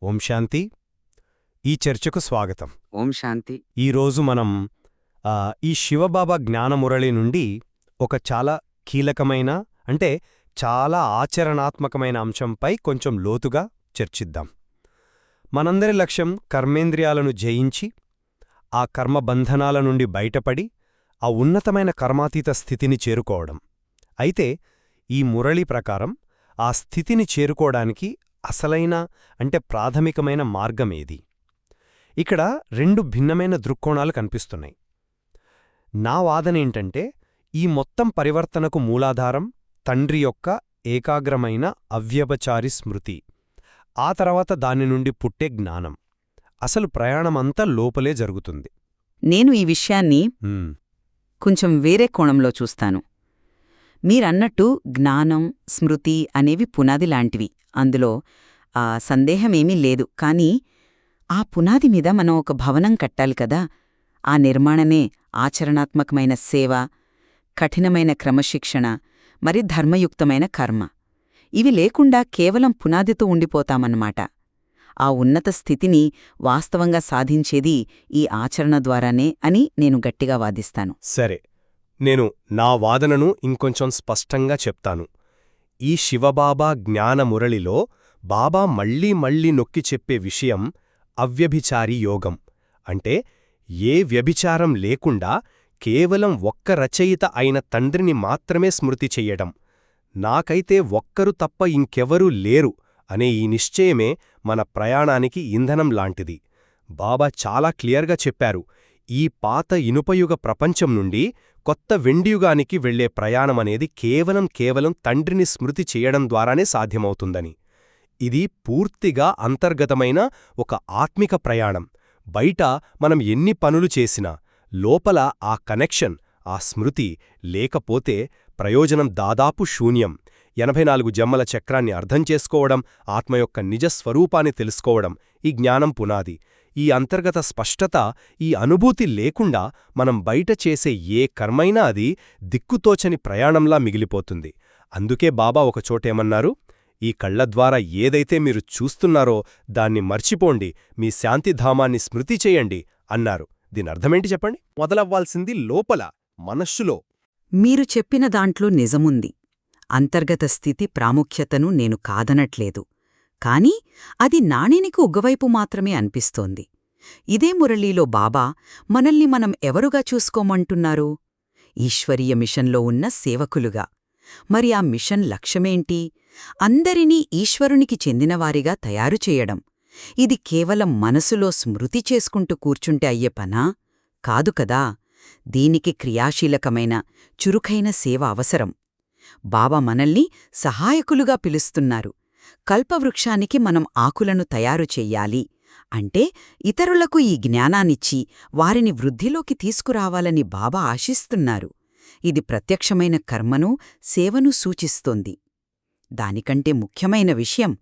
ఓం శాంతి. ఈ చర్చకు స్వాగతం. ఓం శాంతి. ఈరోజు మనం ఈ శివబాబా జ్ఞానమురళి నుండి ఒక చాలా కీలకమైన చాలా ఆచరణాత్మకమైన అంశంపై కొంచెం లోతుగా చర్చిద్దాం. మనందరి లక్ష్యం కర్మేంద్రియాలను జయించి ఆ కర్మబంధనాల నుండి బయటపడి ఆ ఉన్నతమైన కర్మాతీత స్థితిని చేరుకోవడం. అయితే ఈ మురళి ప్రకారం ఆ స్థితిని చేరుకోవడానికి అసలైన ప్రాథమికమైన మార్గమేది? ఇక్కడ రెండు భిన్నమైన దృక్కోణాలు కనిపిస్తున్నాయి. నా వాదనేంటంటే ఈ మొత్తం పరివర్తనకు మూలాధారం తండ్రి యొక్క ఏకాగ్రమైన అవ్యభచారి స్మృతి, ఆ తర్వాత దాని నుండి పుట్టే జ్ఞానం. అసలు ప్రయాణమంతా లోపలే జరుగుతుంది. నేను ఈ విషయాన్ని కొంచెం వేరే కోణంలో చూస్తాను. మీరన్నట్టు జ్ఞానం, స్మృతి అనేవి పునాది లాంటివి. అందులో సందేహమేమీ లేదు. కానీ ఆ పునాది మీద మనం ఒక భవనం కట్టాలి కదా. ఆ నిర్మాణమే ఆచరణాత్మకమైన సేవ, కఠినమైన క్రమశిక్షణ, మరి ధర్మయుక్తమైన కర్మ. ఇవి లేకుండా కేవలం పునాదితో ఉండిపోతామన్నమాట. ఆ ఉన్నత స్థితిని వాస్తవంగా సాధించేది ఈ ఆచరణ ద్వారానే అని నేను గట్టిగా వాదిస్తాను. సరే, నేను నా వాదనను ఇంకొంచెం స్పష్టంగా చెప్తాను. ఈ శివబాబా జ్ఞానమురళిలో బాబా మళ్లీ మళ్లీ నొక్కి చెప్పే విషయం అవ్యభిచారి యోగం. అంటే ఏ వ్యభిచారం లేకుండా కేవలం ఒక్క రచయిత అయిన తండ్రిని మాత్రమే స్మృతి చెయ్యడం. నాకైతే ఒక్కరు తప్ప ఇంకెవరూ లేరు అనే ఈ నిశ్చయమే మన ప్రయాణానికి ఇంధనం లాంటిది. బాబా చాలా క్లియర్గా చెప్పారు, ఈ పాత ఇనుపయుగ ప్రపంచం నుండి కొత్త వెండియుగానికి వెళ్లే ప్రయాణమనేది కేవలం తండ్రిని స్మృతి చేయడం ద్వారానే సాధ్యమవుతుందని. ఇది పూర్తిగా అంతర్గతమైన ఒక ఆత్మిక ప్రయాణం. బయట మనం ఎన్ని పనులు చేసినా లోపల ఆ కనెక్షన్, ఆ స్మృతి లేకపోతే ప్రయోజనం దాదాపు శూన్యం. 84 జన్మల చక్రాన్ని అర్థం చేసుకోవడం, ఆత్మ యొక్క నిజస్వరూపాన్ని తెలుసుకోవడం ఈ జ్ఞానం పునాది. ఈ అంతర్గత స్పష్టత, ఈ అనుభూతి లేకుండా మనం బయట చేసే ఏ కర్మైనా అది దిక్కుతోచని ప్రయాణంలా మిగిలిపోతుంది. అందుకే బాబా ఒకచోటేమన్నారు, ఈ కళ్లద్వారా ఏదైతే మీరు చూస్తున్నారో దాన్ని మర్చిపోండి, మీ శాంతిధామాన్ని స్మృతి చేయండి అన్నారు. దీనర్థమేంటి చెప్పండి? మొదలవ్వాల్సింది లోపల, మనస్సులో. మీరు చెప్పిన దాంట్లో నిజముంది. అంతర్గత స్థితి ప్రాముఖ్యతను నేను కాదనట్లేదు. కాని అది నాణేనికి ఒగ్గవైపు మాత్రమే అనిపిస్తోంది. ఇదే మురళీలో బాబా మనల్ని మనం ఎవరుగా చూసుకోమంటున్నారు? ఈశ్వరీయ మిషన్లో ఉన్న సేవకులుగా. మరి ఆ మిషన్ లక్ష్యమేంటి? అందరినీ ఈశ్వరునికి చెందినవారిగా తయారుచేయడం. ఇది కేవలం మనసులో స్మృతి చేసుకుంటూ కూర్చుంటే అయ్యే పనా? కాదు కదా. దీనికి క్రియాశీలకమైన, చురుకైన సేవ అవసరం. బాబా మనల్ని సహాయకులుగా పిలుస్తున్నారు. కల్పవృక్షానికి మనం ఆకులను తయారు చెయ్యాలి అంటే ఇతరులకు ఈ జ్ఞానాన్నిచ్చి వారిని వృద్ధిలోకి తీసుకురావాలని బాబా ఆశిస్తున్నారు. ఇది ప్రత్యక్షమైన కర్మను, సేవను సూచిస్తోంది. దానికంటే ముఖ్యమైన విషయం,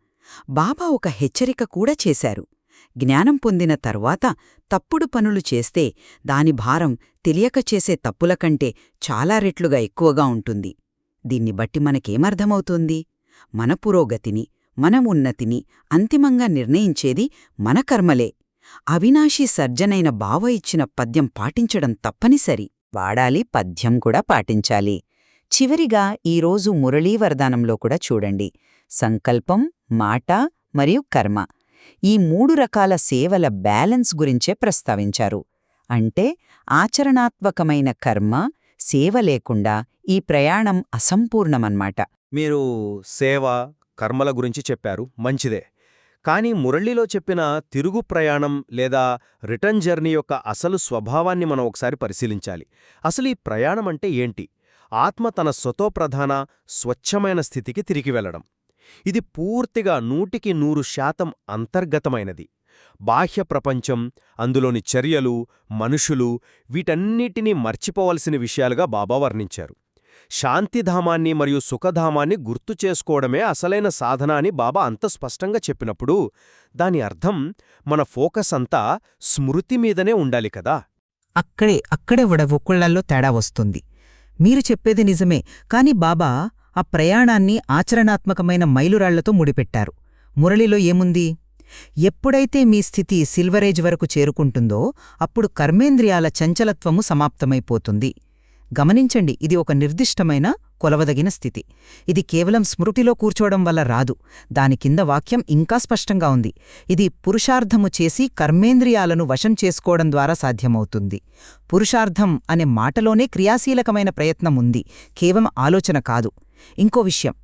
బాబా ఒక హెచ్చరిక కూడా చేశారు. జ్ఞానం పొందిన తర్వాత తప్పుడు పనులు చేస్తే దాని భారం తెలియక చేసే తప్పుల కంటే చాలా రెట్లుగా ఎక్కువగా ఉంటుంది. దీన్ని బట్టి మనకేమర్థమవుతోంది? మన పురోగతిని, మన ఉన్నతిని అంతిమంగా నిర్ణయించేది మన కర్మలే. అవినాశీ సర్జనైన బావ ఇచ్చిన పద్యం పాటించడం తప్పనిసరి. వాడాలి, పద్యం కూడా పాటించాలి. చివరిగా ఈరోజు మురళీవరదానంలో కూడా చూడండి, సంకల్పం, మాట మరియు కర్మ, ఈ 3 రకాల సేవల బ్యాలెన్స్ గురించే ప్రస్తావించారు. అంటే ఆచరణాత్మకమైన కర్మ, సేవ లేకుండా ఈ ప్రయాణం అసంపూర్ణమన్నమాట. మీరు సేవ, కర్మల గురించి చెప్పారు, మంచిదే. కానీ మురళిలో చెప్పిన తిరుగు ప్రయాణం లేదా రిటర్న్ జర్నీ యొక్క అసలు స్వభావాన్ని మనం ఒకసారి పరిశీలించాలి. అసలు ఈ ప్రయాణం అంటే ఏంటి? ఆత్మ తన స్వతోప్రధాన, స్వచ్ఛమైన స్థితికి తిరిగి వెళ్లడం. ఇది పూర్తిగా 100% అంతర్గతమైనది. బాహ్య ప్రపంచం, అందులోని చర్యలు, మనుషులు వీటన్నిటినీ మర్చిపోవలసిన విషయాలుగా బాబా వర్ణించారు. శాంతిధామాన్ని మరియు సుఖధామాన్ని గుర్తు చేసుకోవడమే అసలైన సాధన అని బాబా అంత స్పష్టంగా చెప్పినప్పుడు దాని అర్థం మన ఫోకస్ అంతా స్మృతి మీదనే ఉండాలి కదా. అక్కడే ఒక్కళ్లలో తేడా వస్తుంది. మీరు చెప్పేది నిజమే. కాని బాబా ఆ ప్రయాణాన్ని ఆచరణాత్మకమైన మైలురాళ్లతో ముడిపెట్టారు. మురళిలో ఏముంది? ఎప్పుడైతే మీ స్థితి సిల్వరేజ్ వరకు చేరుకుంటుందో అప్పుడు కర్మేంద్రియాల చంచలత్వము సమాప్తమైపోతుంది. గమనించండి, ఇది ఒక నిర్దిష్టమైన కొలవదగిన స్థితి. ఇది కేవలం స్మృతిలో కూర్చోవడం వల్ల రాదు. దాని కింద వాక్యం ఇంకా స్పష్టంగా ఉంది. ఇది పురుషార్థము చేసి కర్మేంద్రియాలను వశం చేసుకోవడం ద్వారా సాధ్యమవుతుంది. పురుషార్థం అనే మాటలోనే క్రియాశీలకమైన ప్రయత్నం ఉంది, కేవలం ఆలోచన కాదు. ఇంకో విషయం,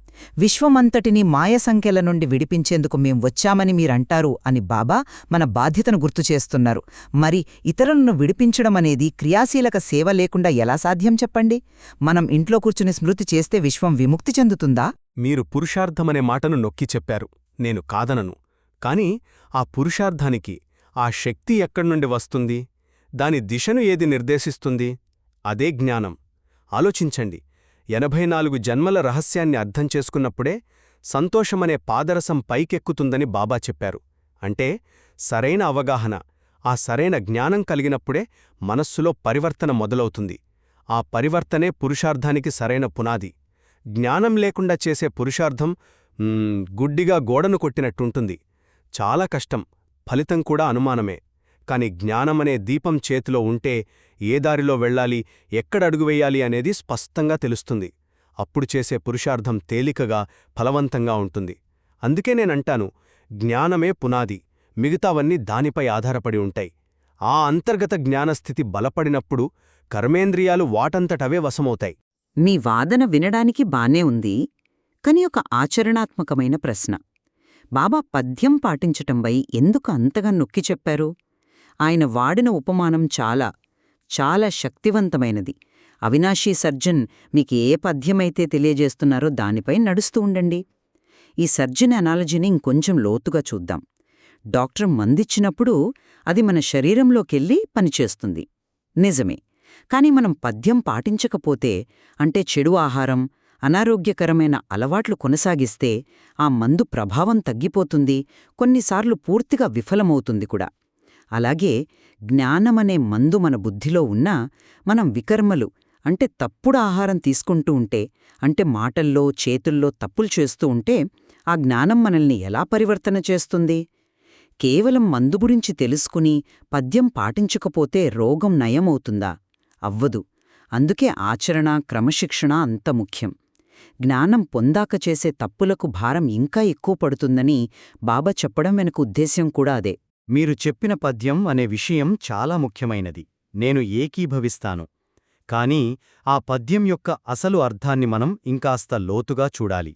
విశ్వమంతటినీ మాయ సంఖ్యల నుండి విడిపించేందుకు మేం వచ్చామని మీరంటారు అని బాబా మన బాధ్యతను గుర్తుచేస్తున్నారు. మరి ఇతరులను విడిపించడమనేది క్రియాశీలక సేవ లేకుండా ఎలా సాధ్యం చెప్పండి? మనం ఇంట్లో కూర్చుని స్మృతి చేస్తే విశ్వం విముక్తి చెందుతుందా? మీరు పురుషార్థమనే మాటను నొక్కి చెప్పారు, నేను కాదనను. కాని ఆ పురుషార్థానికి ఆ శక్తి ఎక్కడ్నుండి వస్తుంది? దాని దిశను ఏది నిర్దేశిస్తుంది? అదే జ్ఞానం. ఆలోచించండి, 84 జన్మల రహస్యాన్ని అర్థం చేసుకున్నప్పుడే సంతోషమనే పాదరసం పైకెక్కుతుందని బాబా చెప్పారు. అంటే సరైన అవగాహన, ఆ సరైన జ్ఞానం కలిగినప్పుడే మనస్సులో పరివర్తన మొదలవుతుంది. ఆ పరివర్తనే పురుషార్థానికి సరైన పునాది. జ్ఞానం లేకుండా చేసే పురుషార్థం గుడ్డిగా గోడను కొట్టినట్టుంటుంది. చాలా కష్టం, ఫలితం కూడా అనుమానమే. కాని జ్ఞానమనే దీపం చేతిలో ఉంటే ఏ దారిలో వెళ్ళాలి, ఎక్కడ అడుగువెయ్యాలి అనేది స్పష్టంగా తెలుస్తుంది. అప్పుడు చేసే పురుషార్థం తేలికగా, ఫలవంతంగా ఉంటుంది. అందుకే నేనంటాను, జ్ఞానమే పునాది, మిగతావన్నీ దానిపై ఆధారపడి ఉంటాయి. ఆ అంతర్గత జ్ఞానస్థితి బలపడినప్పుడు కర్మేంద్రియాలు వాటంతటవే వశమవుతాయి. మీ వాదన వినడానికి బానే ఉంది, కాని ఒక ఆచరణాత్మకమైన ప్రశ్న. బాబా పద్యం పాటించటంపై ఎందుకు అంతగా నొక్కి చెప్పారు? ఆయన వాడిన ఉపమానం చాలా శక్తివంతమైనది. అవినాశీ సర్జన్ మీకు ఏ పద్యమైతే తెలియజేస్తున్నారో దానిపై నడుస్తూ ఉండండి. ఈ సర్జన్ అనాలజీని ఇంకొంచెం లోతుగా చూద్దాం. డాక్టర్ మందిచ్చినప్పుడు అది మన శరీరంలోకెళ్ళి పనిచేస్తుంది, నిజమే. కాని మనం పద్యం పాటించకపోతే, అంటే చెడు ఆహారం, అనారోగ్యకరమైన అలవాట్లు కొనసాగిస్తే ఆ మందు ప్రభావం తగ్గిపోతుంది, కొన్నిసార్లు పూర్తిగా విఫలమవుతుంది కూడా. అలాగే జ్ఞానమనే మందు మన బుద్ధిలో ఉన్నా మనం వికర్మలు, అంటే తప్పుడు ఆహారం తీసుకుంటూ ఉంటే, అంటే మాటల్లో చేతుల్లో తప్పులు చేస్తూ ఉంటే ఆ జ్ఞానం మనల్ని ఎలా పరివర్తన చేస్తుంది? కేవలం మందు గురించి తెలుసుకుని పద్యం పాటించకపోతే రోగం నయమవుతుందా? అవ్వదు. అందుకే ఆచరణ, క్రమశిక్షణ అంత ముఖ్యం. జ్ఞానం పొందాక చేసే తప్పులకు భారం ఇంకా ఎక్కువ పడుతుందని బాబా చెప్పడం వెనుక ఉద్దేశ్యం కూడా అదే. మీరు చెప్పిన పద్యం అనే విషయం చాలా ముఖ్యమైనది, నేను ఏకీభవిస్తాను. కానీ ఆ పద్యం యొక్క అసలు అర్థాన్ని మనం ఇంకాస్త లోతుగా చూడాలి.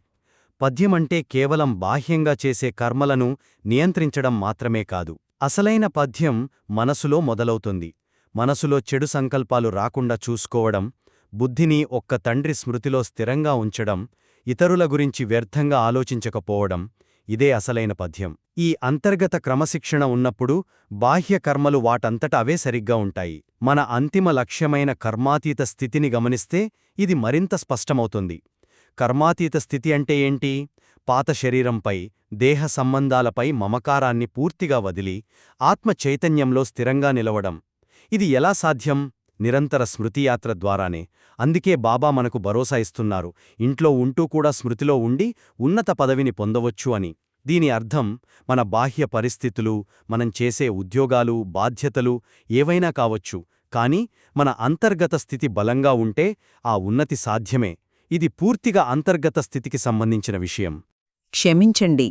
పద్యమంటే కేవలం బాహ్యంగా చేసే కర్మలను నియంత్రించడం మాత్రమే కాదు. అసలైన పద్యం మనసులో మొదలవుతుంది. మనసులో చెడు సంకల్పాలు రాకుండా చూసుకోవడం, బుద్ధిని ఒక్క తండ్రి స్మృతిలో స్థిరంగా ఉంచడం, ఇతరుల గురించి వ్యర్థంగా ఆలోచించకపోవడం, ఇదే అసలైన పద్యం. ఈ అంతర్గత క్రమశిక్షణ ఉన్నప్పుడు బాహ్య కర్మలు వాటంతట అవే సరిగ్గా ఉంటాయి. మన అంతిమ లక్ష్యమైన కర్మాతీత స్థితిని గమనిస్తే ఇది మరింత స్పష్టమవుతుంది. కర్మాతీత స్థితి అంటే ఏంటి? పాత శరీరంపై, దేహ సంబంధాలపై మమకారాన్ని పూర్తిగా వదిలి ఆత్మ చైతన్యంలో స్థిరంగా నిలవడం. ఇది ఎలా సాధ్యం? నిరంతర స్మృతియాత్ర ద్వారానే. అందుకే బాబా మనకు భరోసా ఇస్తున్నారు, ఇంట్లో ఉంటూ కూడా స్మృతిలో ఉండి ఉన్నత పదవిని పొందవచ్చు అని. దీని అర్థం మన బాహ్య పరిస్థితులు, మనం చేసే ఉద్యోగాలు, బాధ్యతలు ఏవైనా కావచ్చు, కాని మన అంతర్గత స్థితి బలంగా ఉంటే ఆ ఉన్నతి సాధ్యమే. ఇది పూర్తిగా అంతర్గత స్థితికి సంబంధించిన విషయం. క్షమించండి,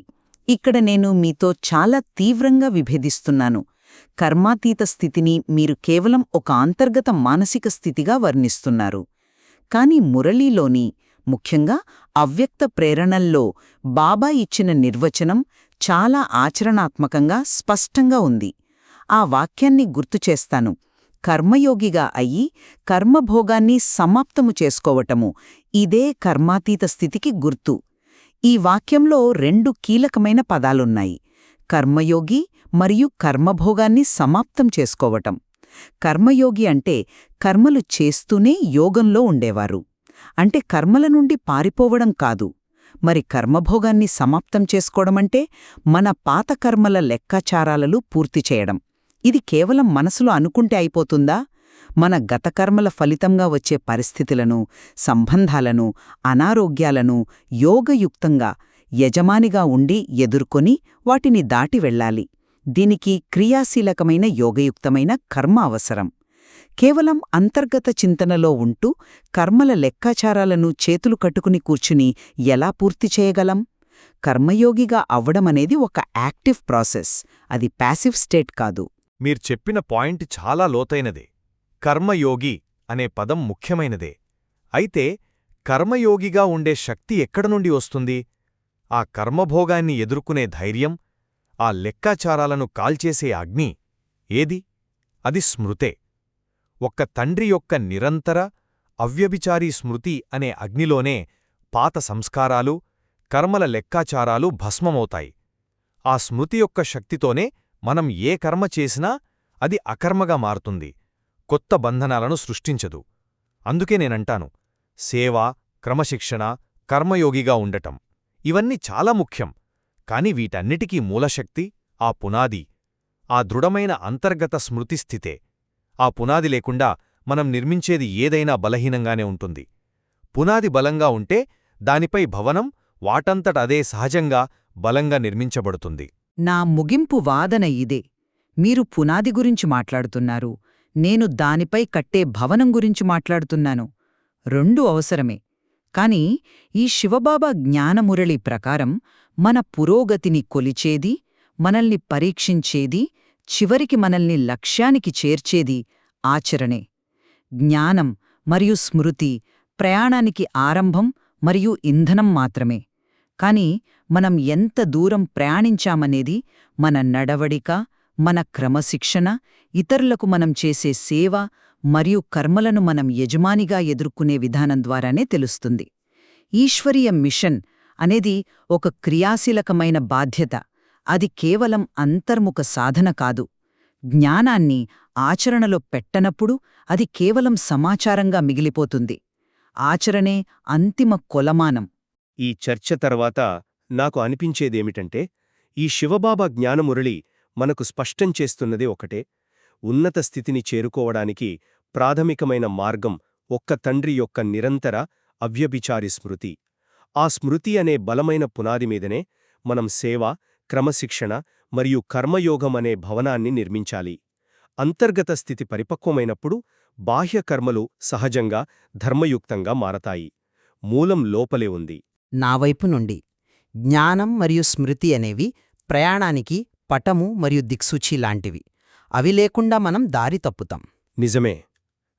ఇక్కడ నేను మీతో చాలా తీవ్రంగా విభేదిస్తున్నాను. కర్మాతీత స్థితిని మీరు కేవలం ఒక అంతర్గత మానసిక స్థితిగా వర్ణిస్తున్నారు. కాని మురళీలోని, ముఖ్యంగా అవ్యక్త ప్రేరణల్లో బాబా ఇచ్చిన నిర్వచనం చాలా ఆచరణాత్మకంగా స్పష్టంగా ఉంది. ఆ వాక్యాన్ని గుర్తుచేస్తాను. కర్మయోగిగా అయ్యి కర్మభోగాన్ని సమాప్తము చేసుకోవటము, ఇదే కర్మాతీత స్థితికి గుర్తు. ఈ వాక్యంలో 2 కీలకమైన పదాలున్నాయి: కర్మయోగి మరియు కర్మభోగాన్ని సమాప్తం చేసుకోవటం. కర్మయోగి అంటే కర్మలు చేస్తూనే యోగంలో ఉండేవారు, అంటే కర్మల నుండి పారిపోవడం కాదు. మరి కర్మభోగాన్ని సమాప్తం చేసుకోవడమంటే మన పాత కర్మల లెక్కాచారాలను పూర్తి చేయడం. ఇది కేవలం మనసులో అనుకుంటే అయిపోతుందా? మన గత కర్మల ఫలితంగా వచ్చే పరిస్థితులను, సంబంధాలను, అనారోగ్యాలను యోగయుక్తంగా యజమానిగా ఉండి ఎదుర్కొని వాటిని దాటి వెళ్ళాలి. దీనికి క్రియాశీలకమైన యోగయుక్తమైన కర్మ అవసరం. కేవలం అంతర్గత చింతనలో ఉంటూ కర్మల లెక్కాచారాలను చేతులు కట్టుకుని కూర్చుని ఎలా పూర్తి చేయగలం? కర్మయోగిగా అవ్వడమనేది ఒక యాక్టివ్ ప్రాసెస్, అది ప్యాసివ్ స్టేట్ కాదు. మీరు చెప్పిన పాయింట్ చాలా లోతైనదే. కర్మయోగి అనే పదం ముఖ్యమైనదే. అయితే కర్మయోగిగా ఉండే శక్తి ఎక్కడనుండి వస్తుంది? ఆ కర్మభోగాన్ని ఎదుర్కొనే ధైర్యం, ఆ లెక్కాచారాలను కాల్చేసే అగ్ని ఏది? అది స్మృతే. ఒక్క తండ్రి యొక్క నిరంతర అవ్యభిచారీ స్మృతి అనే అగ్నిలోనే పాత సంస్కారాలు, కర్మల లెక్కాచారాలు భస్మమవుతాయి. ఆ స్మృతి యొక్క శక్తితోనే మనం ఏ కర్మ చేసినా అది అకర్మగా మారుతుంది, కొత్త బంధనాలను సృష్టించదు. అందుకే నేనంటాను, సేవ, క్రమశిక్షణ, కర్మయోగిగా ఉండటం ఇవన్నీ చాలా ముఖ్యం. కాని వీటన్నిటికీ మూలశక్తి ఆ పునాది, ఆ దృఢమైన అంతర్గత స్మృతిస్థితే. ఆ పునాది లేకుండా మనం నిర్మించేది ఏదైనా బలహీనంగానే ఉంటుంది. పునాది బలంగా ఉంటే దానిపై భవనం వాటంతట అదే సహజంగా బలంగా నిర్మించబడుతుంది. నా ముగింపు వాదన ఇదే. మీరు పునాది గురించి మాట్లాడుతున్నారు, నేను దానిపై కట్టే భవనం గురించి మాట్లాడుతున్నాను. రెండూ అవసరమే. కాని ఈ శివబాబా జ్ఞానమురళి ప్రకారం మన పురోగతిని కొలిచేది, మనల్ని పరీక్షించేది, చివరికి మనల్ని లక్ష్యానికి చేర్చేది ఆచరణే. జ్ఞానం మరియు స్మృతి ప్రయాణానికి ఆరంభం మరియు ఇంధనం మాత్రమే. కాని మనం ఎంత దూరం ప్రయాణించామనేది మన నడవడిక, మన క్రమశిక్షణ, ఇతరులకు మనం చేసే సేవ మరియు కర్మలను మనం యజమానిగా ఎదుర్కొనే విధానం ద్వారానే తెలుస్తుంది. ఈశ్వరీయ మిషన్ అనేది ఒక క్రియాశీలకమైన బాధ్యత. అది కేవలం అంతర్ముఖ సాధన కాదు. జ్ఞానాన్ని ఆచరణలో పెట్టనప్పుడు అది కేవలం సమాచారంగా మిగిలిపోతుంది. ఆచరణే అంతిమ కొలమానం. ఈ చర్చ తర్వాత నాకు అనిపించేదేమిటంటే, ఈ శివబాబా జ్ఞానమురళి మనకు స్పష్టం చేస్తున్నదే ఒకటే: ఉన్నత స్థితిని చేరుకోవడానికి ప్రాథమికమైన మార్గం ఒక్క తండ్రి యొక్క నిరంతర అవ్యభిచారి స్మృతి. ఆ స్మృతి అనే బలమైన పునాదిమీదనే మనం సేవ, క్రమశిక్షణ మరియు కర్మయోగం అనే భవనాన్ని నిర్మించాలి. అంతర్గత స్థితి పరిపక్వమైనప్పుడు బాహ్య కర్మలు సహజంగా ధర్మయుక్తంగా మారతాయి. మూలం లోపలే ఉంది. నా వైపు నుండి జ్ఞానం మరియు స్మృతి అనేవి ప్రయాణానికి పటము మరియు దిక్సూచి లాంటివి. అవి లేకుండా మనం దారి తప్పుతాం. నిజమే.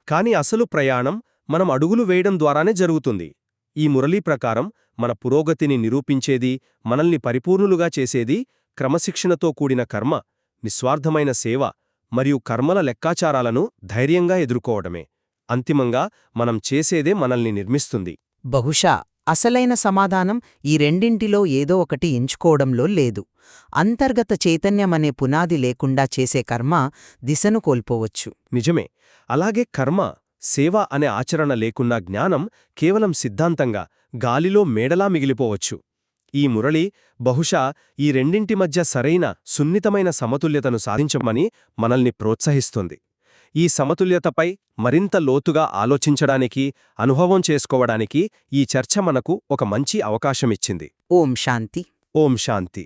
కాని అసలు ప్రయాణం మనం అడుగులు వేయడం ద్వారానే జరుగుతుంది. ఈ మురళీ ప్రకారం మన పురోగతిని నిరూపించేది, మనల్ని పరిపూర్ణులుగా చేసేది క్రమశిక్షణతో కూడిన కర్మ, నిస్వార్థమైన సేవ మరియు కర్మల లెక్కాచారాలను ధైర్యంగా ఎదుర్కోవడమే. అంతిమంగా మనం చేసేదే మనల్ని నిర్మిస్తుంది. బహుశా అసలైన సమాధానం ఈ రెండింటిలో ఏదో ఒకటి ఎంచుకోవడంలో లేదు. అంతర్గత చైతన్యమనే పునాది లేకుండా చేసే కర్మ దిశను కోల్పోవచ్చు. నిజమే. అలాగే కర్మ, సేవ అనే ఆచరణ లేకున్నా జ్ఞానం కేవలం సిద్ధాంతంగా గాలిలో మేడలా మిగిలిపోవచ్చు. ఈ మురళి బహుశా ఈ రెండింటి మధ్య సరైన, సున్నితమైన సమతుల్యతను సాధించమని మనల్ని ప్రోత్సహిస్తుంది. ఈ సమతుల్యతపై మరింత లోతుగా ఆలోచించడానికి, అనుభవం చేసుకోవడానికి ఈ చర్చ మనకు ఒక మంచి అవకాశమిచ్చింది. ఓం శాంతి. ఓం శాంతి.